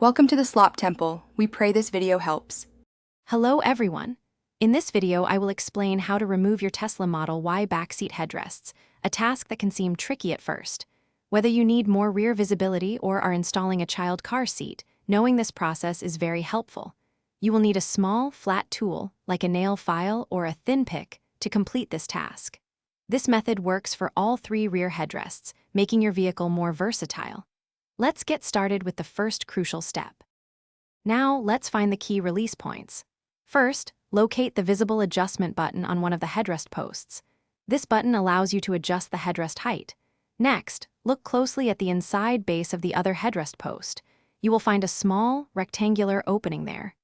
Welcome to the Slop Temple. We pray this video helps. Hello everyone. In this video, I will explain how to remove your Tesla Model Y backseat headrests, a task that can seem tricky at first. Whether you need more rear visibility or are installing a child car seat, knowing this process is very helpful. You will need a small, flat tool, like a nail file or a thin pick, to complete this task. This method works for all three rear headrests, making your vehicle more versatile. Let's get started with the first crucial step. Now, let's find the key release points. First, locate the visible adjustment button on one of the headrest posts. This button allows you to adjust the headrest height. Next, look closely at the inside base of the other headrest post. You will find a small, rectangular opening there.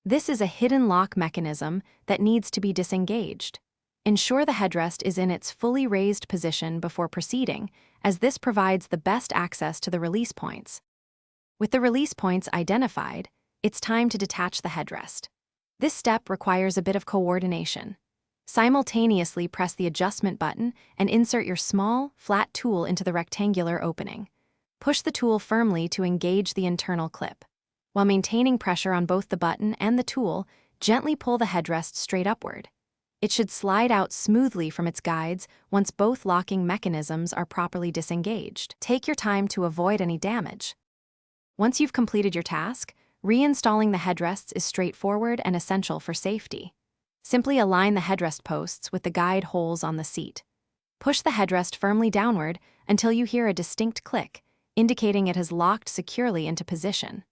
This is a hidden lock mechanism that needs to be disengaged. Ensure the headrest is in its fully raised position before proceeding, as this provides the best access to the release points. With the release points identified, it's time to detach the headrest. This step requires a bit of coordination. Simultaneously press the adjustment button and insert your small, flat tool into the rectangular opening. Push the tool firmly to engage the internal clip. While maintaining pressure on both the button and the tool, gently pull the headrest straight upward. It should slide out smoothly from its guides once both locking mechanisms are properly disengaged. Take your time to avoid any damage. Once you've completed your task, reinstalling the headrests is straightforward and essential for safety. Simply align the headrest posts with the guide holes on the seat. Push the headrest firmly downward until you hear a distinct click, indicating it has locked securely into position.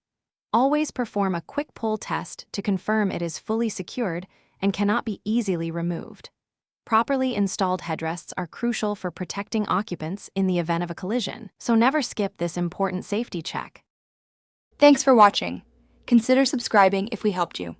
Always perform a quick pull test to confirm it is fully secured and cannot be easily removed. Properly installed headrests are crucial for protecting occupants in the event of a collision, so never skip this important safety check. Thanks for watching. Consider subscribing if we helped you.